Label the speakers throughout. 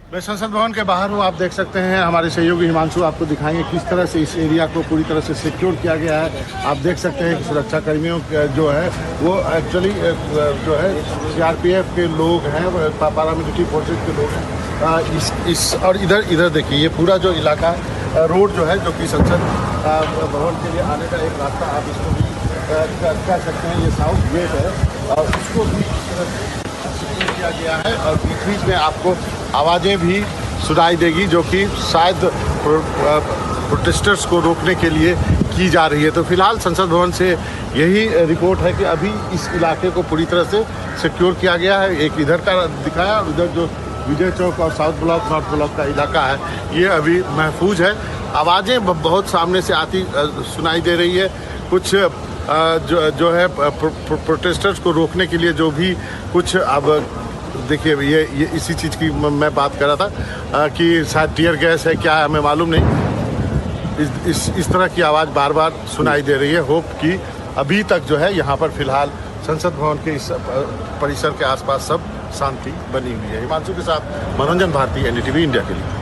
Speaker 1: मैं संसद भवन के बाहर हूँ। आप देख सकते हैं हमारे सहयोगी हिमांशु आपको दिखाएंगे किस तरह से इस एरिया को पूरी तरह से सिक्योर किया गया है। आप देख सकते हैं कि सुरक्षा कर्मियों जो है वो एक्चुअली जो है सीआरपीएफ के लोग हैं, पैरामिलिट्री फोर्सेज के लोग हैं। इस और इधर देखिए ये पूरा जो इलाका रोड जो है जो कि संसद भवन के लिए आने का एक रास्ता, आप इसको भी कह सकते हैं, ये साउथ गेट है और उसको भी सिक्योर किया गया है। और बीच बीच में आपको आवाज़ें भी सुनाई देगी जो कि शायद प्रोटेस्टर्स को रोकने के लिए की जा रही है। तो फिलहाल संसद भवन से यही रिपोर्ट है कि अभी इस इलाके को पूरी तरह से सिक्योर किया गया है। एक इधर का दिखाया और उधर जो विजय चौक और साउथ ब्लॉक नॉर्थ ब्लॉक का इलाका है ये अभी महफूज है। आवाज़ें बहुत सामने से आती सुनाई दे रही है। कुछ जो है प्रोटेस्टर्स को रोकने के लिए जो भी कुछ, अब देखिए ये इसी चीज़ की मैं बात कर रहा था कि शायद टीयर गैस है क्या है, हमें मालूम नहीं। इस तरह की आवाज़ बार बार सुनाई दे रही है। होप कि अभी तक जो है यहाँ पर फिलहाल संसद भवन के इस परिसर के आसपास सब शांति बनी हुई है। हिमांशु के साथ मनोरंजन भारती, एनडीटीवी इंडिया के लिए।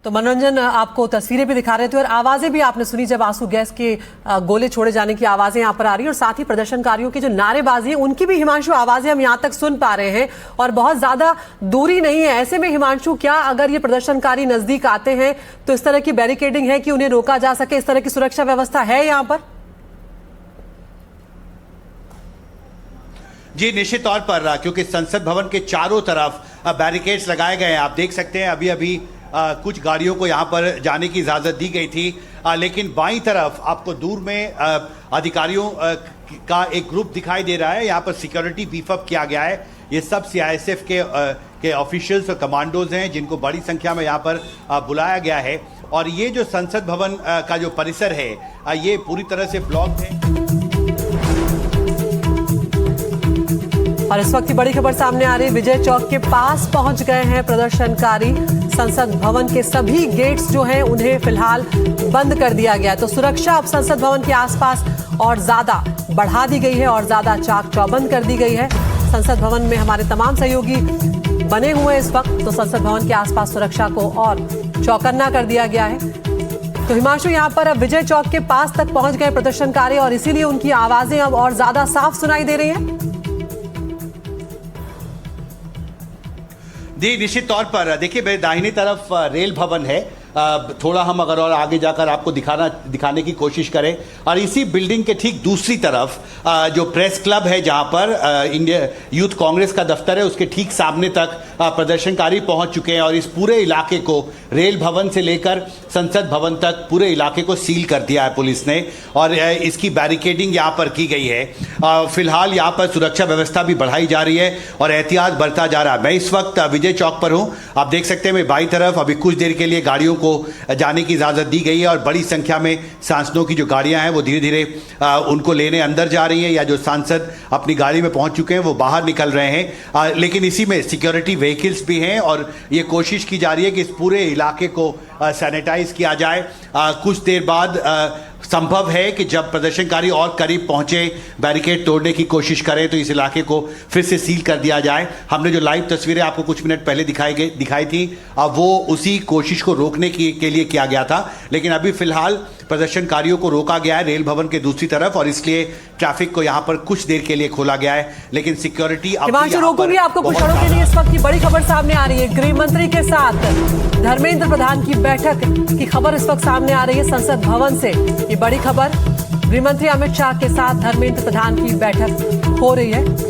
Speaker 2: तो मनोरंजन आपको तस्वीरें भी दिखा रहे थे और आवाजें भी आपने सुनी जब आंसू गैस के गोले छोड़े जाने की आवाजें यहाँ पर आ रही है और साथ ही प्रदर्शनकारियों की जो नारेबाजी है उनकी भी हिमांशु आवाजें हम यहाँ तक सुन पा रहे हैं और बहुत ज्यादा दूरी नहीं है। ऐसे में हिमांशु, क्या अगर ये प्रदर्शनकारी नजदीक आते हैं तो इस तरह की बैरिकेडिंग है कि उन्हें रोका जा सके, इस तरह की सुरक्षा व्यवस्था है यहाँ पर?
Speaker 3: जी निश्चित तौर पर, क्योंकि संसद भवन के चारों तरफ बैरिकेड्स लगाए गए हैं। आप देख सकते हैं अभी कुछ गाड़ियों को यहां पर जाने की इजाज़त दी गई थी, लेकिन बाईं तरफ आपको दूर में अधिकारियों का एक ग्रुप दिखाई दे रहा है। यहां पर सिक्योरिटी बीफ अप किया गया है। ये सब सीआईएसएफ के ऑफिशियल्स और कमांडोज हैं जिनको बड़ी संख्या में यहां पर बुलाया गया है। और ये जो संसद भवन का जो परिसर है ये पूरी तरह से ब्लॉक है।
Speaker 2: और इस वक्त की बड़ी खबर सामने आ रही है, विजय चौक के पास पहुंच गए हैं प्रदर्शनकारी। संसद भवन के सभी गेट्स जो हैं उन्हें फिलहाल बंद कर दिया गया है। तो सुरक्षा अब संसद भवन के आसपास और ज्यादा बढ़ा दी गई है और ज्यादा चाक चौबंद कर दी गई है। संसद भवन में हमारे तमाम सहयोगी बने हुए हैं इस वक्त, तो संसद भवन के आसपास सुरक्षा को और चौकन्ना कर दिया गया है। तो हिमांशु, यहाँ पर अब विजय चौक के पास तक पहुंच गए प्रदर्शनकारी और इसीलिए उनकी आवाजें अब और ज्यादा साफ सुनाई दे रही हैं।
Speaker 3: जी निश्चित तौर पर, देखिए मेरे दाहिनी तरफ रेल भवन है। थोड़ा हम अगर और आगे जाकर आपको दिखाने की कोशिश करें, और इसी बिल्डिंग के ठीक दूसरी तरफ जो प्रेस क्लब है जहां पर इंडिया यूथ कांग्रेस का दफ्तर है, उसके ठीक सामने तक प्रदर्शनकारी पहुंच चुके हैं। और इस पूरे इलाके को, रेल भवन से लेकर संसद भवन तक पूरे इलाके को सील कर दिया है पुलिस ने और इसकी बैरिकेडिंग यहां पर की गई है। फिलहाल यहां पर सुरक्षा व्यवस्था भी बढ़ाई जा रही है और एहतियात बरता जा रहा है। मैं इस वक्त विजय चौक पर हूं। आप देख सकते हैं मैं बाईं तरफ अभी कुछ देर के लिए गाड़ियों को जाने की इजाजत दी गई है और बड़ी संख्या में सांसदों की जो गाड़ियां हैं वो धीरे धीरे उनको लेने अंदर जा रही हैं, या जो सांसद अपनी गाड़ी में पहुंच चुके हैं वो बाहर निकल रहे हैं। लेकिन इसी में सिक्योरिटी व्हीकल्स भी हैं और ये कोशिश की जा रही है कि इस पूरे इलाके को सैनिटाइज किया जाए। कुछ देर बाद संभव है कि जब प्रदर्शनकारी और करीब पहुंचे, बैरिकेड तोड़ने की कोशिश करें, तो इस इलाके को फिर से सील कर दिया जाए। हमने जो लाइव तस्वीरें आपको कुछ मिनट पहले दिखाई थी वो उसी कोशिश को रोकने के लिए किया गया था। लेकिन अभी फिलहाल प्रदर्शनकारियों को रोका गया है रेल भवन के दूसरी तरफ और इसलिए ट्रैफिक को यहाँ पर कुछ देर के लिए खोला गया है। लेकिन सिक्योरिटी
Speaker 2: रोकूंगी आपको कुछ क्षणों के लिए। इस वक्त की बड़ी खबर सामने आ रही है, गृह मंत्री के साथ धर्मेंद्र प्रधान की बैठक की खबर इस वक्त सामने आ रही है संसद भवन से। ये बड़ी खबर, गृह मंत्री अमित शाह के साथ धर्मेंद्र प्रधान की बैठक हो रही है।